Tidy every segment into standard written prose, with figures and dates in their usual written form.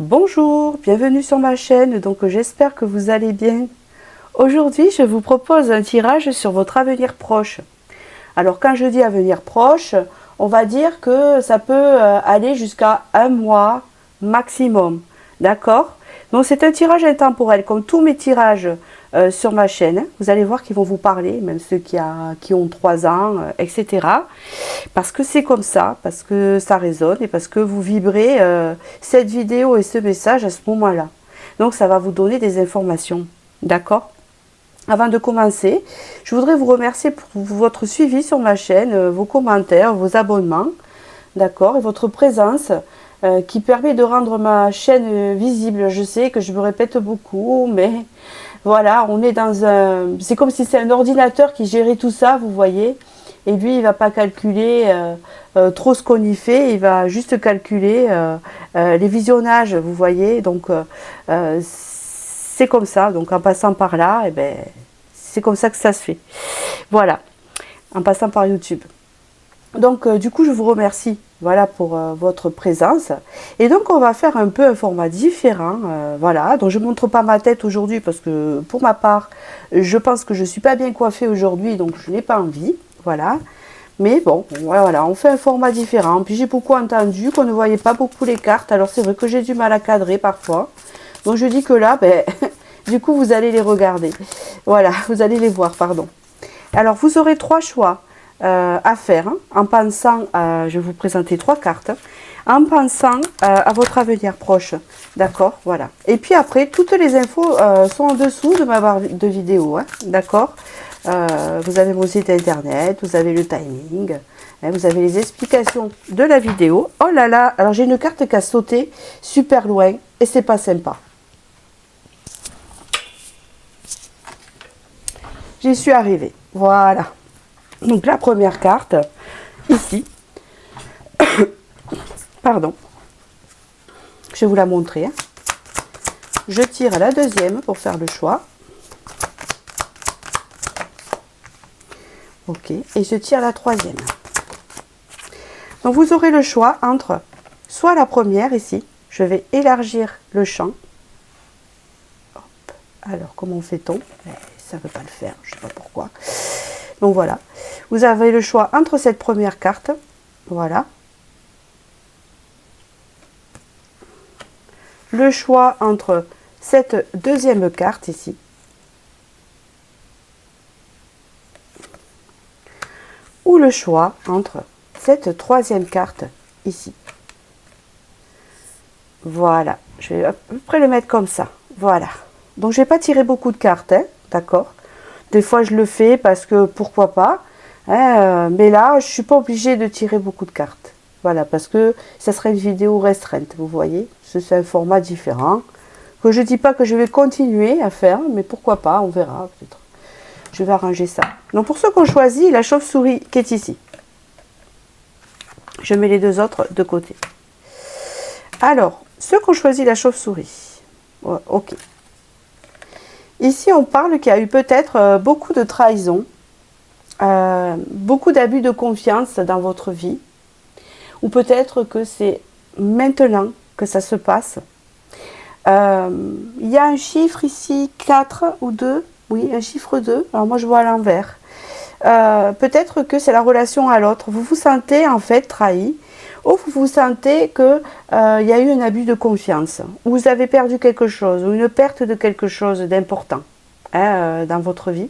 Bonjour, bienvenue sur ma chaîne, donc j'espère que vous allez bien. Aujourd'hui, je vous propose un tirage sur votre avenir proche. Alors quand je dis avenir proche, on va dire que ça peut aller jusqu'à un mois maximum, d'accord? Donc c'est un tirage intemporel, comme tous mes tirages sur ma chaîne. Vous allez voir qu'ils vont vous parler, même ceux qui ont 3 ans, etc. Parce que c'est comme ça, parce que ça résonne et parce que vous vibrez cette vidéo et ce message à ce moment-là. Donc ça va vous donner des informations, d'accord? Avant de commencer, je voudrais vous remercier pour votre suivi sur ma chaîne, vos commentaires, vos abonnements, d'accord, et votre présence qui permet de rendre ma chaîne visible. Je sais que je me répète beaucoup, mais voilà, on est dans un... C'est comme si c'est un ordinateur qui gérait tout ça, vous voyez. Et lui, il ne va pas calculer trop ce qu'on y fait, il va juste calculer les visionnages, vous voyez. Donc, c'est comme ça. Donc, en passant par là, eh ben, c'est comme ça que ça se fait. Voilà, en passant par YouTube. Donc, du coup, je vous remercie, voilà, pour votre présence. Et donc, on va faire un peu un format différent, voilà. Donc, je ne montre pas ma tête aujourd'hui parce que, pour ma part, je pense que je ne suis pas bien coiffée aujourd'hui, donc je n'ai pas envie, voilà. Mais bon, voilà, on fait un format différent. Puis, j'ai beaucoup entendu qu'on ne voyait pas beaucoup les cartes. Alors, c'est vrai que j'ai du mal à cadrer parfois. Donc, je dis que là, ben, du coup, vous allez les regarder. Voilà, vous allez les voir, pardon. Alors, vous aurez 3 choix à faire, hein, en pensant, je vais vous présenter 3 cartes, en pensant à votre avenir proche, d'accord, voilà. Et puis après, toutes les infos sont en dessous de ma barre de vidéo, hein, d'accord. Vous avez mon site internet, vous avez le timing, hein, vous avez les explications de la vidéo. Oh là là, alors j'ai une carte qui a sauté super loin et c'est pas sympa. J'y suis arrivée, voilà. Donc la première carte, ici, pardon, je vais vous la montrer. Hein. Je tire la deuxième pour faire le choix. Ok, et je tire la troisième. Donc vous aurez le choix entre soit la première ici, je vais élargir le champ. Hop. Alors comment fait-on? Ça ne veut pas le faire, je ne sais pas pourquoi. Donc voilà, vous avez le choix entre cette première carte, voilà. Le choix entre cette deuxième carte ici. Ou le choix entre cette troisième carte ici. Voilà, je vais à peu près le mettre comme ça. Voilà. Donc je ne vais pas tirer beaucoup de cartes, hein, d'accord. Des fois je le fais parce que pourquoi pas. Hein, mais là, je ne suis pas obligée de tirer beaucoup de cartes. Voilà, parce que ça serait une vidéo restreinte, vous voyez. C'est un format différent. Que je ne dis pas que je vais continuer à faire, mais pourquoi pas, on verra peut-être. Je vais arranger ça. Donc pour ceux qui ont choisi la chauve-souris qui est ici. Je mets les deux autres de côté. Alors, ceux qui ont choisi la chauve-souris. Ouais, ok. Ici, on parle qu'il y a eu peut-être beaucoup de trahison, beaucoup d'abus de confiance dans votre vie. Ou peut-être que c'est maintenant que ça se passe. Il y a un chiffre ici, 4 ou 2. Oui, un chiffre 2. Alors moi, je vois à l'envers. Peut-être que c'est la relation à l'autre. Vous vous sentez en fait trahi. Ou vous vous sentez qu'il y a eu un abus de confiance. Ou vous avez perdu quelque chose. Ou une perte de quelque chose d'important hein, dans votre vie.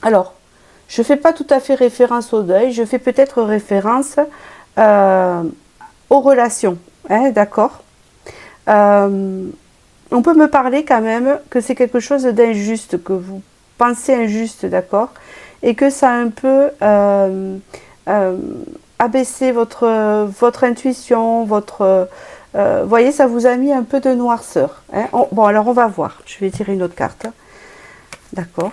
Alors, je ne fais pas tout à fait référence au deuil. Je fais peut-être référence aux relations. Hein, d'accord. On peut me parler quand même que c'est quelque chose d'injuste, que vous pensez injuste, d'accord, et que ça a un peu abaissé votre intuition, vous voyez, ça vous a mis un peu de noirceur. Hein. Bon, alors on va voir. Je vais tirer une autre carte. D'accord.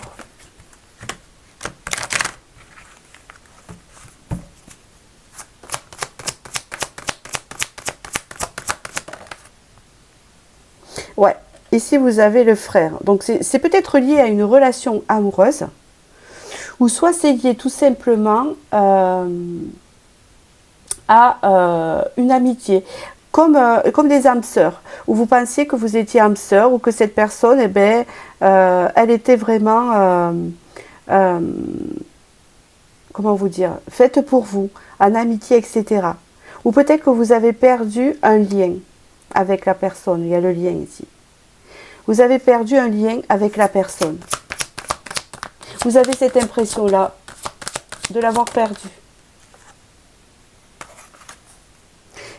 Ouais, ici vous avez le frère. Donc c'est peut-être lié à une relation amoureuse. Ou soit c'est lié tout simplement à une amitié. comme des âmes sœurs, où vous pensiez que vous étiez âme sœur, ou que cette personne, eh ben, elle était vraiment, comment vous dire, faite pour vous, en amitié, etc. Ou peut-être que vous avez perdu un lien avec la personne, il y a le lien ici. Vous avez perdu un lien avec la personne. Vous avez cette impression-là de l'avoir perdu.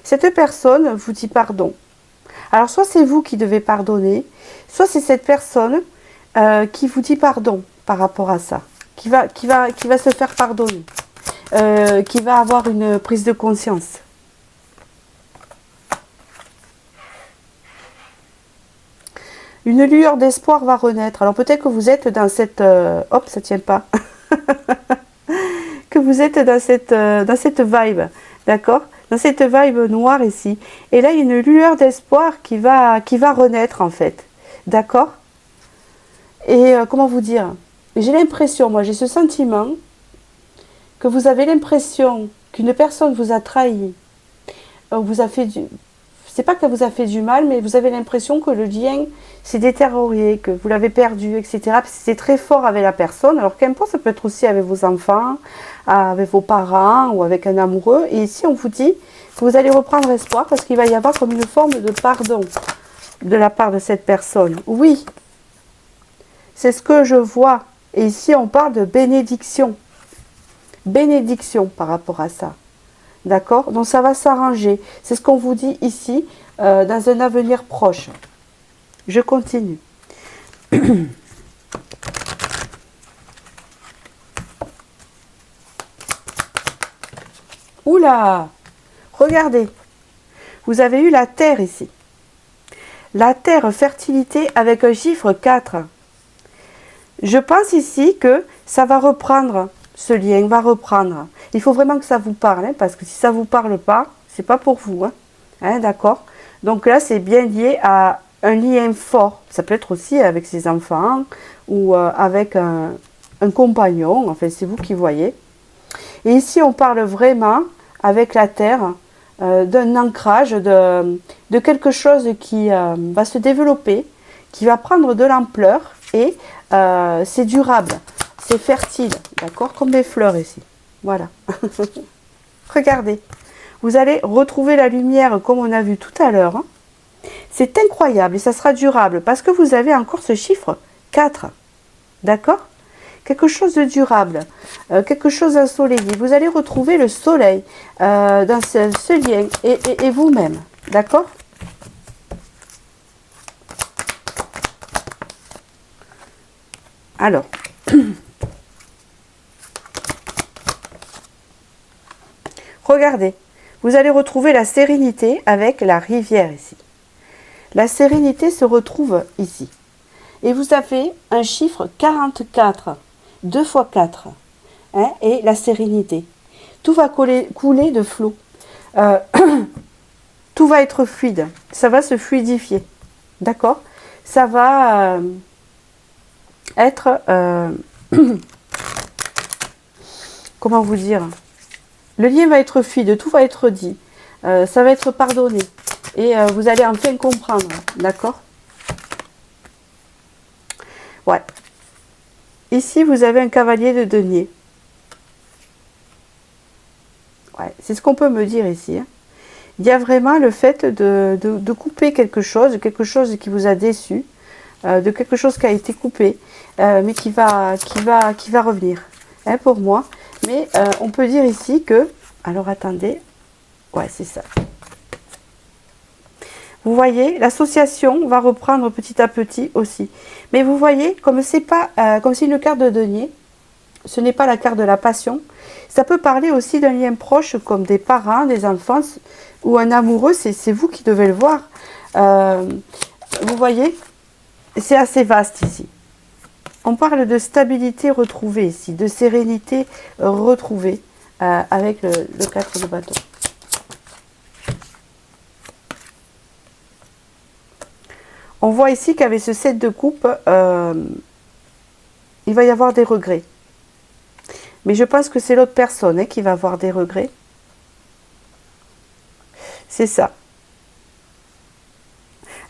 Cette personne vous dit pardon. Alors, soit c'est vous qui devez pardonner, soit c'est cette personne qui vous dit pardon par rapport à ça, qui va se faire pardonner, qui va avoir une prise de conscience. Une lueur d'espoir va renaître. Alors, peut-être que vous êtes dans cette... hop, ça tient pas. Que vous êtes dans cette vibe, d'accord? Dans cette vibe noire ici. Et là, il y a une lueur d'espoir qui va renaître, en fait. D'accord? Et comment vous dire? J'ai l'impression, moi, j'ai ce sentiment que vous avez l'impression qu'une personne vous a trahi, vous a fait du... C'est pas qu'elle vous a fait du mal, mais vous avez l'impression que le lien s'est détérioré, que vous l'avez perdu, etc. Parce que c'est très fort avec la personne. Alors qu'importe, ça peut être aussi avec vos enfants, avec vos parents ou avec un amoureux. Et ici, on vous dit que vous allez reprendre espoir parce qu'il va y avoir comme une forme de pardon de la part de cette personne. Oui, c'est ce que je vois. Et ici, on parle de bénédiction. Bénédiction par rapport à ça. D'accord? Donc ça va s'arranger. C'est ce qu'on vous dit ici, dans un avenir proche. Je continue. Oula! Regardez. Vous avez eu la terre ici. La terre, fertilité avec un chiffre 4. Je pense ici que ça va reprendre. Ce lien va reprendre. Il faut vraiment que ça vous parle, hein, parce que si ça ne vous parle pas, c'est pas pour vous. Hein, d'accord? Donc là, c'est bien lié à un lien fort. Ça peut être aussi avec ses enfants ou avec un compagnon. Enfin, c'est vous qui voyez. Et ici, on parle vraiment, avec la terre, d'un ancrage, de quelque chose qui va se développer, qui va prendre de l'ampleur et c'est durable. C'est fertile, d'accord? Comme des fleurs ici. Voilà. Regardez. Vous allez retrouver la lumière comme on a vu tout à l'heure. Hein. C'est incroyable et ça sera durable parce que vous avez encore ce chiffre 4. D'accord? Quelque chose de durable. Quelque chose d'ensoleillé. Vous allez retrouver le soleil dans ce lien et vous-même. D'accord? Alors... Regardez, vous allez retrouver la sérénité avec la rivière ici. La sérénité se retrouve ici. Et vous avez un chiffre 44, 2 fois 4, hein, et la sérénité. Tout va couler de flot. Tout va être fluide. Ça va se fluidifier. D'accord? Ça va être... comment vous dire? Le lien va être fluide, tout va être dit. Ça va être pardonné. Et vous allez enfin comprendre. D'accord? Ouais. Ici, vous avez un cavalier de denier. Ouais, c'est ce qu'on peut me dire ici. Hein. Il y a vraiment le fait de couper quelque chose qui vous a déçu, de quelque chose qui a été coupé, mais qui va revenir. Hein, pour moi. Mais on peut dire ici que... Alors attendez. Ouais, c'est ça. Vous voyez, l'association va reprendre petit à petit aussi. Mais vous voyez, comme c'est pas, comme c'est une carte de denier, ce n'est pas la carte de la passion. Ça peut parler aussi d'un lien proche comme des parents, des enfants ou un amoureux. C'est vous qui devez le voir. Vous voyez, c'est assez vaste ici. On parle de stabilité retrouvée ici, de sérénité retrouvée avec le 4 de bâton. On voit ici qu'avec ce 7 de coupe, il va y avoir des regrets. Mais je pense que c'est l'autre personne qui va avoir des regrets. C'est ça.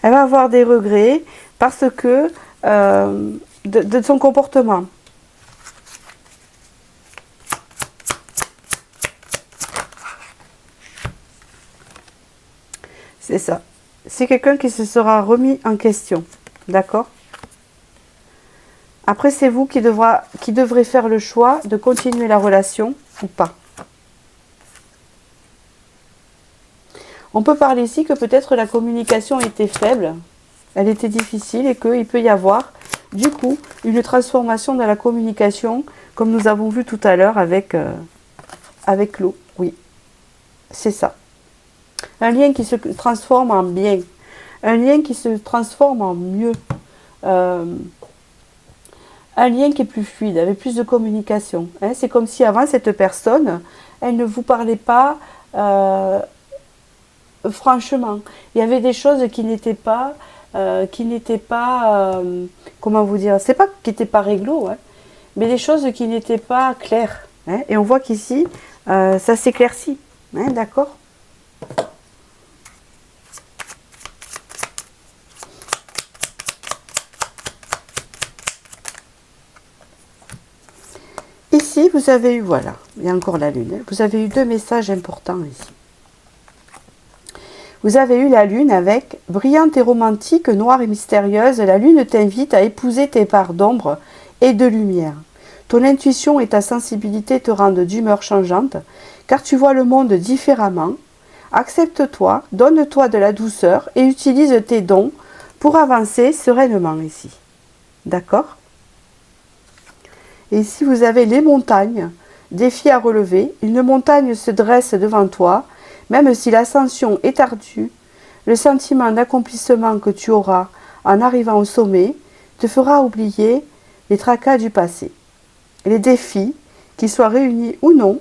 Elle va avoir des regrets parce que de son comportement. C'est ça. C'est quelqu'un qui se sera remis en question. D'accord? Après, c'est vous qui devrez faire le choix de continuer la relation ou pas. On peut parler ici que peut-être la communication était faible, elle était difficile et qu'il peut y avoir, du coup, une transformation dans la communication, comme nous avons vu tout à l'heure avec l'eau. Oui, c'est ça. Un lien qui se transforme en bien, un lien qui se transforme en mieux, un lien qui est plus fluide, avec plus de communication. Hein. C'est comme si avant, cette personne, elle ne vous parlait pas franchement. Il y avait des choses qui n'étaient pas, comment vous dire, c'est pas qui n'étaient pas réglo, hein, mais des choses qui n'étaient pas claires. Hein. Et on voit qu'ici, ça s'éclaircit. Hein, d'accord ? Ici, vous avez eu, voilà, il y a encore la lune. Vous avez eu deux messages importants ici. Vous avez eu la lune avec « Brillante et romantique, noire et mystérieuse, la lune t'invite à épouser tes parts d'ombre et de lumière. Ton intuition et ta sensibilité te rendent d'humeur changeante, car tu vois le monde différemment. Accepte-toi, donne-toi de la douceur et utilise tes dons pour avancer sereinement ici. » D'accord ? Et ici, vous avez les montagnes, défis à relever. Une montagne se dresse devant toi, même si l'ascension est ardue. Le sentiment d'accomplissement que tu auras en arrivant au sommet te fera oublier les tracas du passé. Les défis, qu'ils soient réunis ou non,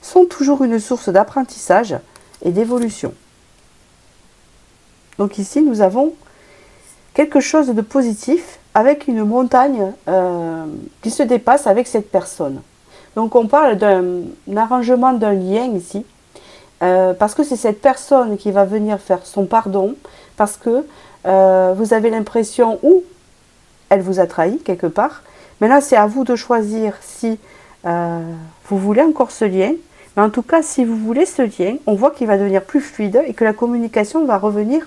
sont toujours une source d'apprentissage et d'évolution. Donc ici, nous avons quelque chose de positif avec une montagne qui se dépasse avec cette personne. Donc on parle d'un arrangement d'un lien ici, parce que c'est cette personne qui va venir faire son pardon, parce que vous avez l'impression où elle vous a trahi quelque part. Maintenant, c'est à vous de choisir si vous voulez encore ce lien. Mais en tout cas, si vous voulez ce lien, on voit qu'il va devenir plus fluide et que la communication va revenir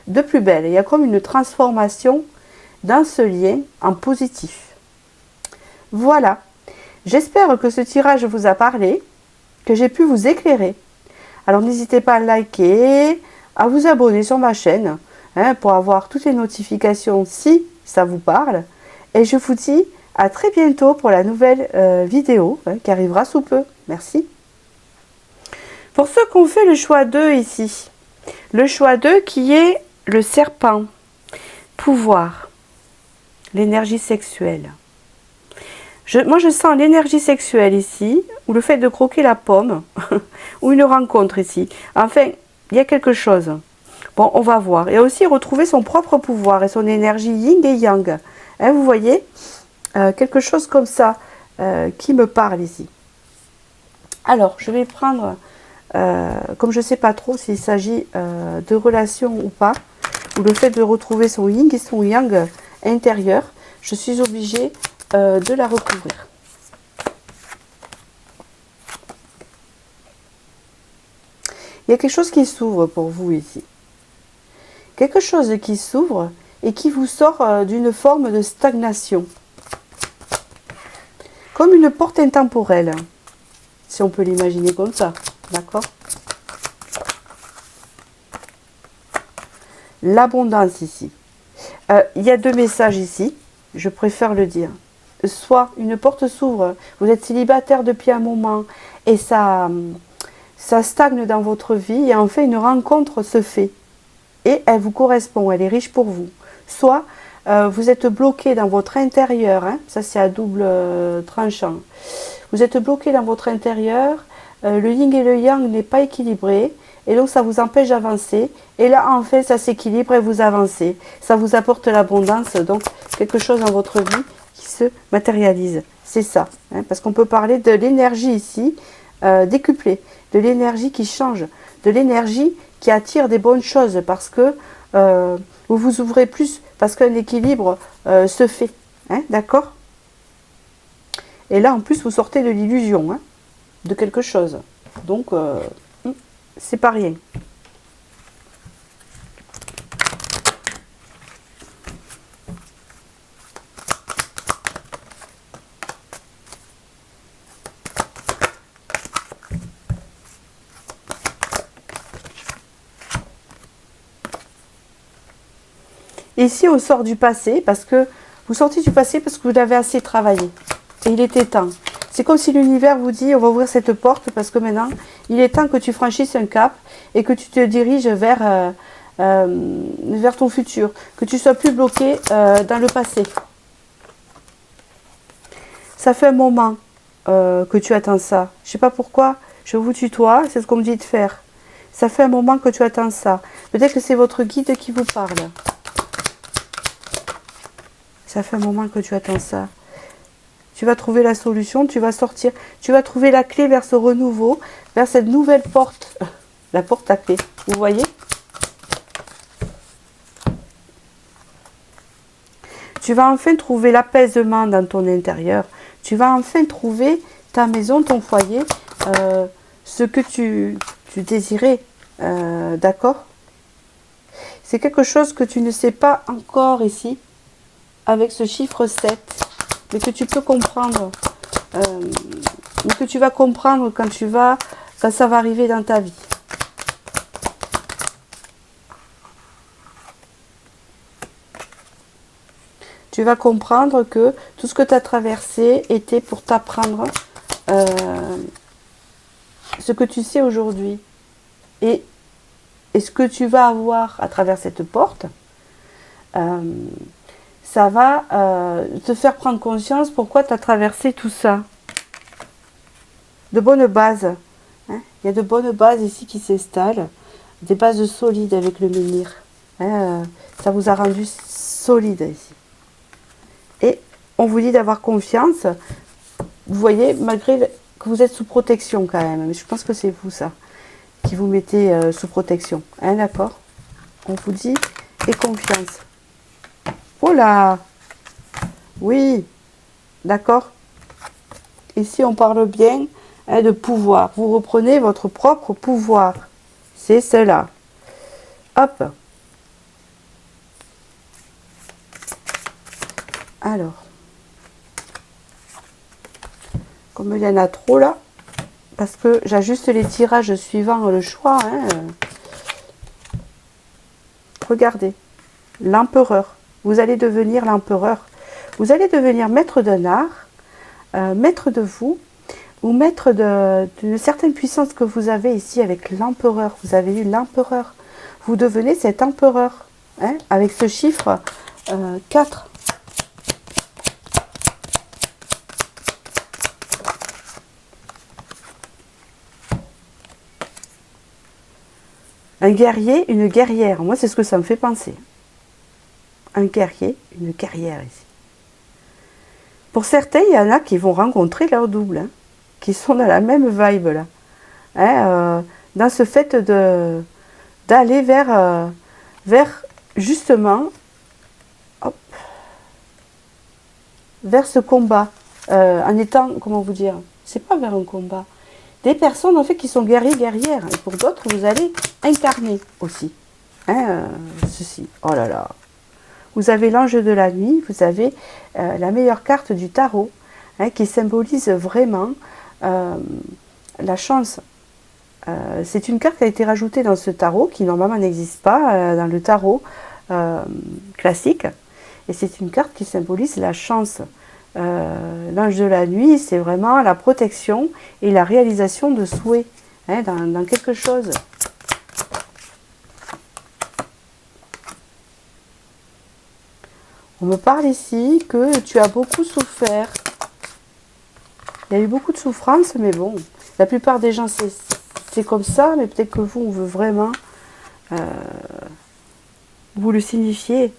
de plus belle. Il y a comme une transformation dans ce lien en positif. Voilà. J'espère que ce tirage vous a parlé, que j'ai pu vous éclairer. Alors n'hésitez pas à liker, à vous abonner sur ma chaîne pour avoir toutes les notifications si ça vous parle. Et je vous dis à très bientôt pour la nouvelle vidéo qui arrivera sous peu. Merci. Pour ceux qui ont fait le choix 2 ici, le choix 2 qui est le serpent, pouvoir, l'énergie sexuelle. Moi, je sens l'énergie sexuelle ici, ou le fait de croquer la pomme, ou une rencontre ici. Enfin, il y a quelque chose. Bon, on va voir. Et aussi retrouver son propre pouvoir et son énergie yin et yang. Hein, vous voyez, quelque chose comme ça qui me parle ici. Alors, je vais prendre, comme je ne sais pas trop s'il s'agit de relation ou pas, ou le fait de retrouver son yin et son yang intérieur, je suis obligée de la recouvrir. Il y a quelque chose qui s'ouvre pour vous ici. Quelque chose qui s'ouvre et qui vous sort d'une forme de stagnation. Comme une porte intemporelle, si on peut l'imaginer comme ça. D'accord ? L'abondance ici. Il y a deux messages ici, je préfère le dire. Soit une porte s'ouvre, vous êtes célibataire depuis un moment et ça stagne dans votre vie et en fait une rencontre se fait et elle vous correspond, elle est riche pour vous. Soit vous êtes bloqué dans votre intérieur, hein, ça c'est à double tranchant, vous êtes bloqué dans votre intérieur, le yin et le yang n'est pas équilibré et donc ça vous empêche d'avancer et là en fait ça s'équilibre et vous avancez, ça vous apporte l'abondance, donc quelque chose dans votre vie qui se matérialise, c'est ça, hein, parce qu'on peut parler de l'énergie ici décuplée, de l'énergie qui change, de l'énergie qui attire des bonnes choses, parce que vous vous ouvrez plus parce qu'un équilibre se fait. Hein, d'accord? Et là, en plus, vous sortez de l'illusion, hein, de quelque chose. Donc, c'est pas rien. Ici, on sort du passé parce que vous sortez du passé parce que vous l'avez assez travaillé. Et il était temps. C'est comme si l'univers vous dit, on va ouvrir cette porte parce que maintenant, il est temps que tu franchisses un cap et que tu te diriges vers ton futur. Que tu sois plus bloqué dans le passé. Ça fait un moment que tu attends ça. Je ne sais pas pourquoi, je vous tutoie, c'est ce qu'on me dit de faire. Ça fait un moment que tu attends ça. Peut-être que c'est votre guide qui vous parle. Ça fait un moment que tu attends ça. Tu vas trouver la solution, tu vas sortir. Tu vas trouver la clé vers ce renouveau, vers cette nouvelle porte. La porte à clé. Vous voyez? Tu vas enfin trouver l'apaisement dans ton intérieur. Tu vas enfin trouver ta maison, ton foyer, ce que tu désirais. D'accord? C'est quelque chose que tu ne sais pas encore ici, avec ce chiffre 7, mais que tu peux comprendre, mais que tu vas comprendre quand ça va arriver dans ta vie. Tu vas comprendre que tout ce que tu as traversé était pour t'apprendre ce que tu sais aujourd'hui. Et ce que tu vas avoir à travers cette porte, ça va te faire prendre conscience pourquoi tu as traversé tout ça. De bonnes bases. Hein. Il y a de bonnes bases ici qui s'installent. Des bases solides avec le menhir. Hein, ça vous a rendu solide ici. Et on vous dit d'avoir confiance. Vous voyez, malgré que vous êtes sous protection quand même. Mais je pense que c'est vous ça, qui vous mettez sous protection. Hein, d'accord? On vous dit, et confiance. Oh là! Oui, d'accord. Ici, on parle bien de pouvoir. Vous reprenez votre propre pouvoir. C'est cela. Hop. Alors. Comme il y en a trop là, parce que j'ajuste les tirages suivant le choix. Hein. Regardez. L'empereur. Vous allez devenir l'empereur. Vous allez devenir maître d'un art, maître de vous, ou maître d'une certaine puissance que vous avez ici avec l'empereur. Vous avez eu l'empereur. Vous devenez cet empereur, hein, avec ce chiffre 4. Un guerrier, une guerrière. Moi, c'est ce que ça me fait penser. Un guerrier, une guerrière ici. Pour certains, il y en a qui vont rencontrer leur double, hein, qui sont dans la même vibe là. Hein, dans ce fait d'aller vers justement hop, vers ce combat. En étant, comment vous dire, c'est pas vers un combat. Des personnes en fait qui sont guerriers, guerrières. Et pour d'autres, vous allez incarner aussi. Hein, ceci. Oh là là. Vous avez l'ange de la nuit, vous avez la meilleure carte du tarot, hein, qui symbolise vraiment la chance. C'est une carte qui a été rajoutée dans ce tarot, qui normalement n'existe pas dans le tarot classique. Et c'est une carte qui symbolise la chance. L'ange de la nuit, c'est vraiment la protection et la réalisation de souhaits, hein, dans quelque chose. On me parle ici que tu as beaucoup souffert. Il y a eu beaucoup de souffrance, mais bon, la plupart des gens, c'est comme ça, mais peut-être que vous, on veut vraiment vous le signifier.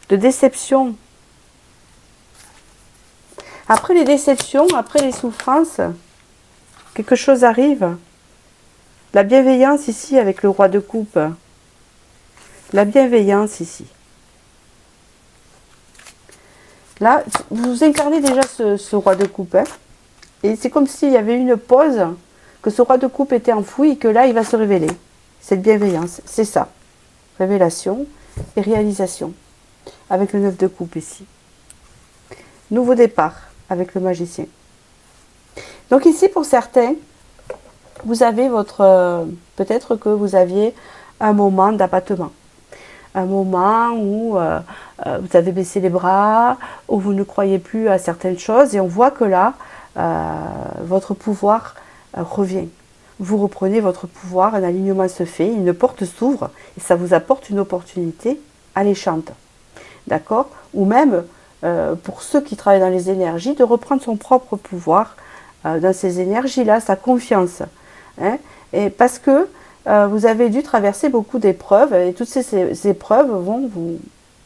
De déception. Après les déceptions, après les souffrances, quelque chose arrive. La bienveillance ici avec le roi de coupe. la bienveillance ici. Là, vous incarnez déjà ce roi de coupe. Hein, et c'est comme s'il y avait une pause, que ce roi de coupe était enfoui et que là, il va se révéler. Cette bienveillance, c'est ça. Révélation et réalisation. Avec le 9 de coupe ici. Nouveau départ avec le magicien. Donc ici, pour certains, vous avez votre... peut-être que vous aviez un moment d'abattement. Un moment où vous avez baissé les bras, où vous ne croyez plus à certaines choses. Et on voit que là, votre pouvoir revient. Vous reprenez votre pouvoir, un alignement se fait, une porte s'ouvre et ça vous apporte une opportunité alléchante. D'accord? Ou même, pour ceux qui travaillent dans les énergies, de reprendre son propre pouvoir dans ces énergies-là, sa confiance. Hein? Et parce que vous avez dû traverser beaucoup d'épreuves et toutes ces épreuves vont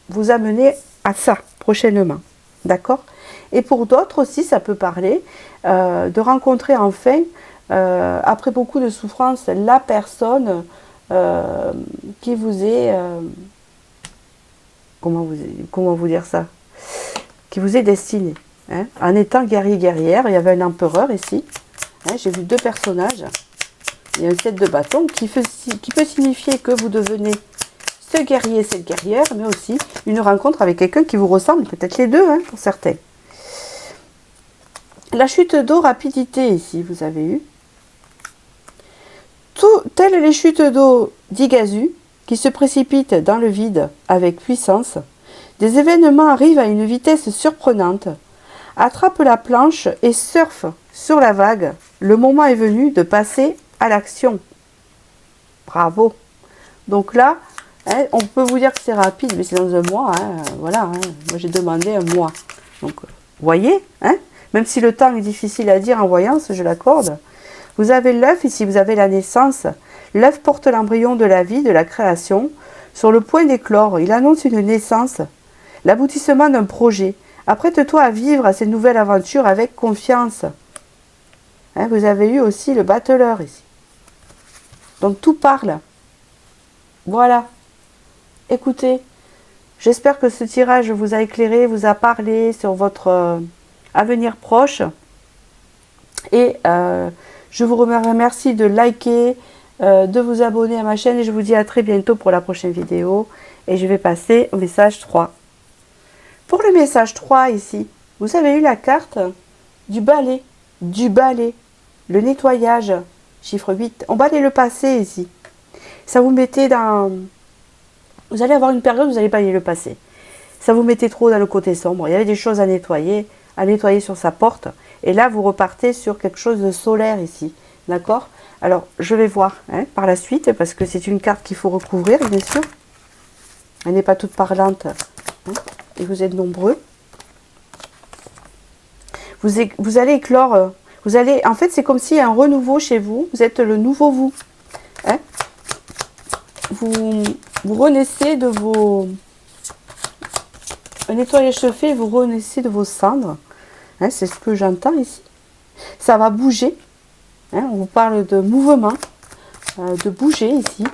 vous amener à ça prochainement. D'accord? Et pour d'autres aussi, ça peut parler de rencontrer enfin, après beaucoup de souffrance, la personne qui vous est... comment vous dire ça? Qui vous est destinée. Hein? En étant guerrier-guerrière, il y avait un empereur ici. Hein? J'ai vu deux personnages. Il y a un 7 de bâton qui peut signifier que vous devenez ce guerrier, cette guerrière, mais aussi une rencontre avec quelqu'un qui vous ressemble, peut-être les deux, hein, pour certains. La chute d'eau, rapidité, ici, vous avez eu. Telles les chutes d'eau d'Igazu, qui se précipitent dans le vide avec puissance, des événements arrivent à une vitesse surprenante. Attrape la planche et surfe sur la vague. Le moment est venu de passer à l'action. Bravo. Donc là, hein, on peut vous dire que c'est rapide, mais c'est dans un mois. Hein, voilà, hein. Moi j'ai demandé un mois. Donc, voyez, hein, même si le temps est difficile à dire en voyance, je l'accorde. Vous avez l'œuf, ici vous avez la naissance. L'œuf porte l'embryon de la vie, de la création. Sur le point d'éclore, il annonce une naissance, l'aboutissement d'un projet. Apprête-toi à vivre à cette nouvelle aventure avec confiance. Hein, vous avez eu aussi le battleur ici. Donc tout parle. Voilà. Écoutez, j'espère que ce tirage vous a éclairé, vous a parlé sur votre avenir proche. Et je vous remercie de liker, de vous abonner à ma chaîne et je vous dis à très bientôt pour la prochaine vidéo. Et je vais passer au message 3. Pour le message 3 ici, vous avez eu la carte du balai, le nettoyage, chiffre 8. On balaye le passé ici. Ça vous mettait dans... Vous allez avoir une période où vous allez balayer le passé. Ça vous mettait trop dans le côté sombre. Il y avait des choses à nettoyer sur sa porte. Et là, vous repartez sur quelque chose de solaire ici. D'accord? Alors, je vais voir hein, par la suite, parce que c'est une carte qu'il faut recouvrir, bien sûr. Elle n'est pas toute parlante. Hein, et vous êtes nombreux. Vous allez éclore. En fait, c'est comme s'il y a un renouveau chez vous. Vous êtes le nouveau vous. Hein, vous renaissez de vos... Un nettoyage se fait, vous renaissez de vos cendres. Hein, c'est ce que j'entends ici. Ça va bouger. Hein, on vous parle de mouvement, de bouger ici.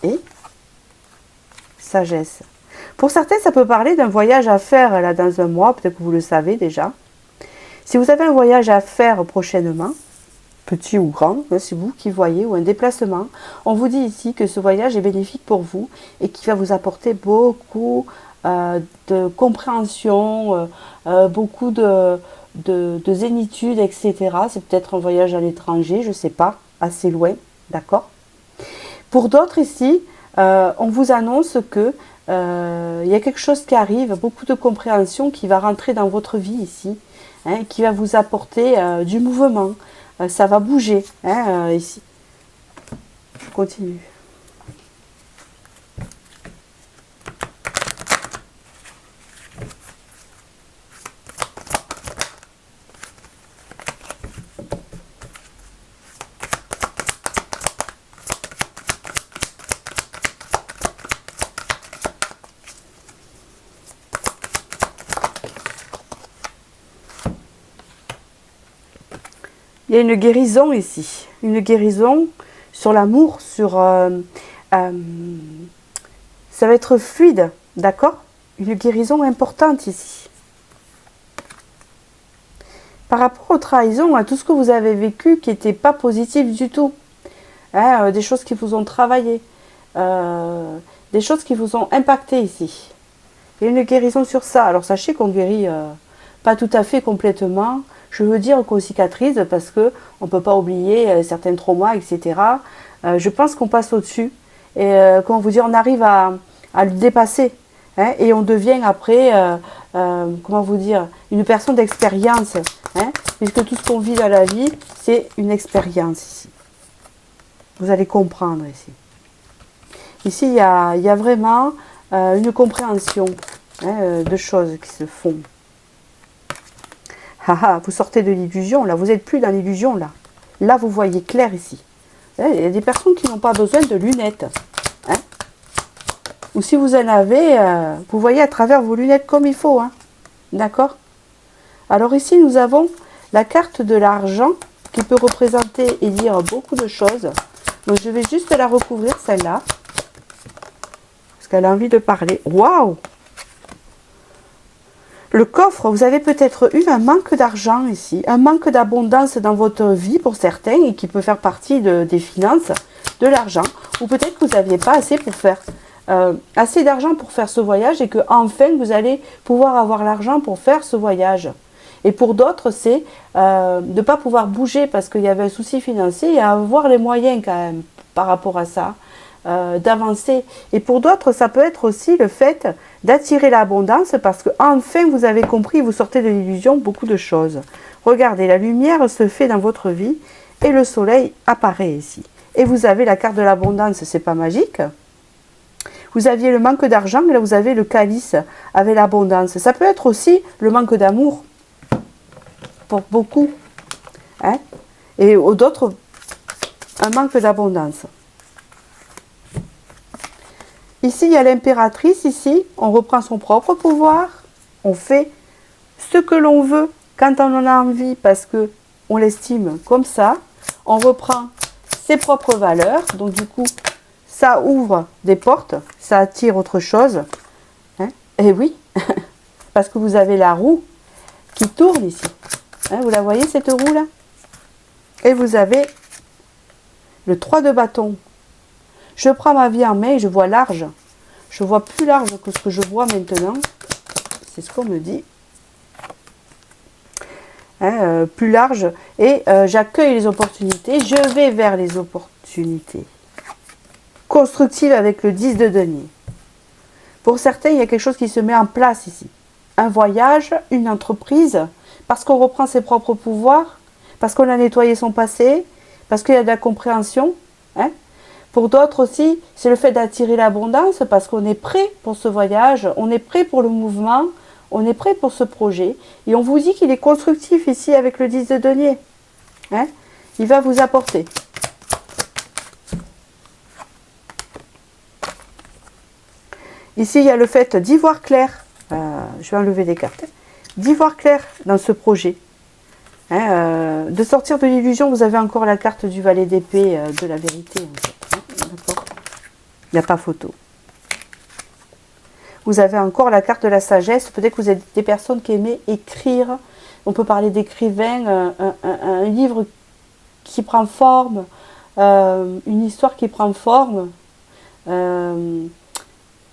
Et sagesse. Pour certains, ça peut parler d'un voyage à faire là dans un mois. Peut-être que vous le savez déjà. Si vous avez un voyage à faire prochainement, petit ou grand, c'est vous qui voyez, ou un déplacement, on vous dit ici que ce voyage est bénéfique pour vous et qui va vous apporter beaucoup de compréhension, beaucoup de zénitude, etc. C'est peut-être un voyage à l'étranger, je ne sais pas, assez loin, d'accord? Pour d'autres ici, on vous annonce que il y a quelque chose qui arrive, beaucoup de compréhension qui va rentrer dans votre vie ici, hein, qui va vous apporter du mouvement. Ça va bouger hein, ici. Je continue. Il y a une guérison ici, une guérison sur l'amour, sur Ça va être fluide, d'accord? Une guérison importante ici. Par rapport aux trahisons, à tout ce que vous avez vécu qui n'était pas positif du tout. Hein, des choses qui vous ont travaillé. Des choses qui vous ont impacté ici. Il y a une guérison sur ça. Alors sachez qu'on guérit pas tout à fait complètement. Je veux dire qu'on cicatrise parce qu'on ne peut pas oublier certains traumas, etc. Je pense qu'on passe au-dessus. Et comment vous dire, on arrive à le dépasser. Hein, et on devient après, comment vous dire, une personne d'expérience. Hein, puisque tout ce qu'on vit dans la vie, c'est une expérience ici. Vous allez comprendre ici. Ici, il y a vraiment une compréhension de choses qui se font. Haha, vous sortez de l'illusion, là. Vous n'êtes plus dans l'illusion, là. Là, vous voyez clair ici. Il y a des personnes qui n'ont pas besoin de lunettes. Hein, ou si vous en avez, vous voyez à travers vos lunettes comme il faut. Hein, d'accord? Alors ici, nous avons la carte de l'argent qui peut représenter et dire beaucoup de choses. Donc, je vais juste la recouvrir, celle-là. Parce qu'elle a envie de parler. Waouh! Le coffre, vous avez peut-être eu un manque d'argent ici, un manque d'abondance dans votre vie pour certains et qui peut faire partie des finances, de l'argent. Ou peut-être que vous n'aviez pas assez pour faire assez d'argent pour faire ce voyage et que enfin vous allez pouvoir avoir l'argent pour faire ce voyage. Et pour d'autres, c'est de ne pas pouvoir bouger parce qu'il y avait un souci financier et avoir les moyens quand même par rapport à ça. D'avancer. Et pour d'autres, ça peut être aussi le fait d'attirer l'abondance parce que enfin vous avez compris, vous sortez de l'illusion beaucoup de choses. Regardez, la lumière se fait dans votre vie et le soleil apparaît ici. Et vous avez la carte de l'abondance, c'est pas magique. Vous aviez le manque d'argent et là vous avez le calice avec l'abondance. Ça peut être aussi le manque d'amour pour beaucoup. Hein? Et d'autres, un manque d'abondance. Ici, il y a l'impératrice, ici, on reprend son propre pouvoir, on fait ce que l'on veut quand on en a envie parce qu'on l'estime comme ça, on reprend ses propres valeurs, donc du coup, ça ouvre des portes, ça attire autre chose, hein, et oui, parce que vous avez la roue qui tourne ici, hein, vous la voyez cette roue-là, et vous avez le 3 de bâton. Je prends ma vie en main et je vois large. Je vois plus large que ce que je vois maintenant. C'est ce qu'on me dit. Hein, plus large. Et j'accueille les opportunités. Je vais vers les opportunités. Constructive avec le 10 de denier. Pour certains, il y a quelque chose qui se met en place ici. Un voyage, une entreprise. Parce qu'on reprend ses propres pouvoirs. Parce qu'on a nettoyé son passé. Parce qu'il y a de la compréhension. Hein. Pour d'autres aussi, c'est le fait d'attirer l'abondance parce qu'on est prêt pour ce voyage, on est prêt pour le mouvement, on est prêt pour ce projet. Et on vous dit qu'il est constructif ici avec le 10 de denier. Hein? Il va vous apporter. Ici, il y a le fait d'y voir clair. Je vais enlever des cartes. D'y voir clair dans ce projet. Hein, de sortir de l'illusion, vous avez encore la carte du valet d'épée de la vérité. En fait. D'accord. Il n'y a pas photo. Vous avez encore la carte de la sagesse. Peut-être que vous êtes des personnes qui aiment écrire. On peut parler d'écrivain, un livre qui prend forme, une histoire qui prend forme,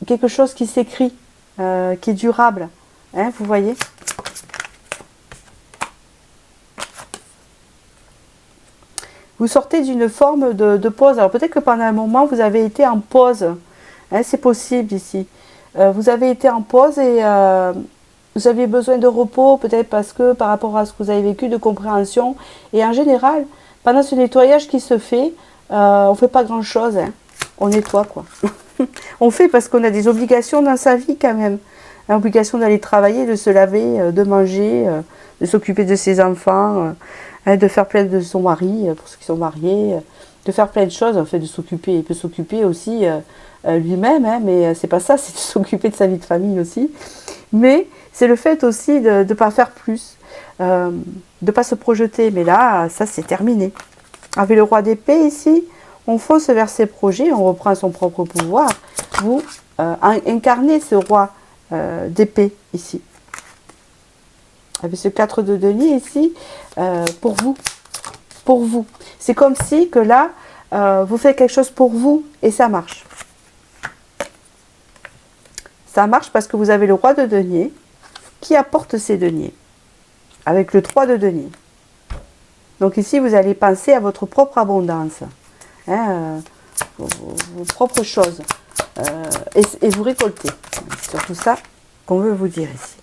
quelque chose qui s'écrit, qui est durable. Hein, vous voyez ? Vous sortez d'une forme de pause. Alors peut-être que pendant un moment, vous avez été en pause. Hein, c'est possible ici. Vous avez été en pause et vous aviez besoin de repos, peut-être parce que par rapport à ce que vous avez vécu, de compréhension. Et en général, pendant ce nettoyage qui se fait, on ne fait pas grand-chose. Hein. On nettoie, quoi. On fait parce qu'on a des obligations dans sa vie quand même. L'obligation d'aller travailler, de se laver, de manger, de s'occuper de ses enfants, de faire plein de son mari, pour ceux qui sont mariés, de faire plein de choses, en fait, de s'occuper. Il peut s'occuper aussi lui-même, hein, mais c'est pas ça, c'est de s'occuper de sa vie de famille aussi. Mais c'est le fait aussi de ne pas faire plus, de ne pas se projeter. Mais là, ça c'est terminé. Avec le roi d'épée ici, on fonce vers ses projets, on reprend son propre pouvoir. vous incarnez ce roi d'épée ici. Avec ce 4 de denier ici, pour vous. Pour vous. C'est comme si que là, vous faites quelque chose pour vous et ça marche. Ça marche parce que vous avez le roi de denier qui apporte ses deniers. Avec le 3 de denier. Donc ici, vous allez penser à votre propre abondance. Hein, vos propres choses. Et vous récoltez. C'est surtout ça qu'on veut vous dire ici.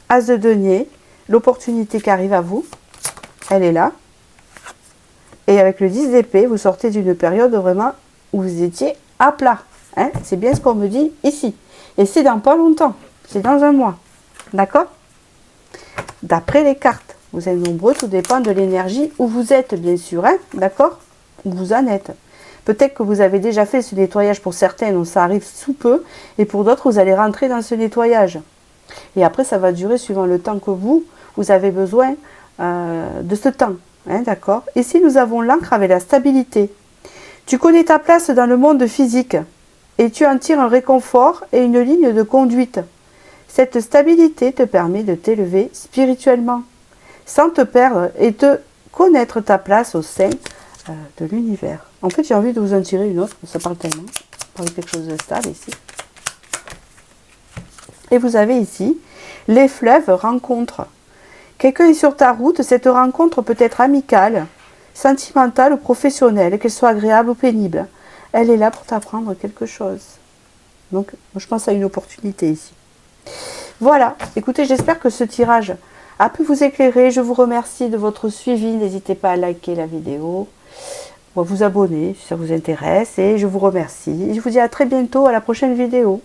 As de denier, l'opportunité qui arrive à vous, elle est là. Et avec le 10 d'épée, vous sortez d'une période vraiment où vous étiez à plat. Hein, c'est bien ce qu'on me dit ici. Et c'est dans pas longtemps. C'est dans un mois. D'accord? D'après les cartes. Vous êtes nombreux, tout dépend de l'énergie où vous êtes, bien sûr. Hein, d'accord? Où vous en êtes. Peut-être que vous avez déjà fait ce nettoyage pour certains, donc ça arrive sous peu. Et pour d'autres, vous allez rentrer dans ce nettoyage. Et après, ça va durer suivant le temps que vous avez besoin de ce temps. Hein, d'accord? Ici, nous avons l'encre avec la stabilité. Tu connais ta place dans le monde physique et tu en tires un réconfort et une ligne de conduite. Cette stabilité te permet de t'élever spirituellement, sans te perdre et de connaître ta place au sein de l'univers. En fait, j'ai envie de vous en tirer une autre, ça parle tellement. On parle de quelque chose de stable ici. Et vous avez ici les fleuves rencontres. Quelqu'un est sur ta route, cette rencontre peut être amicale, sentimentale ou professionnelle, qu'elle soit agréable ou pénible. Elle est là pour t'apprendre quelque chose. Donc, je pense à une opportunité ici. Voilà, écoutez, j'espère que ce tirage a pu vous éclairer. Je vous remercie de votre suivi. N'hésitez pas à liker la vidéo, à vous abonner si ça vous intéresse. Et je vous remercie. Je vous dis à très bientôt, à la prochaine vidéo.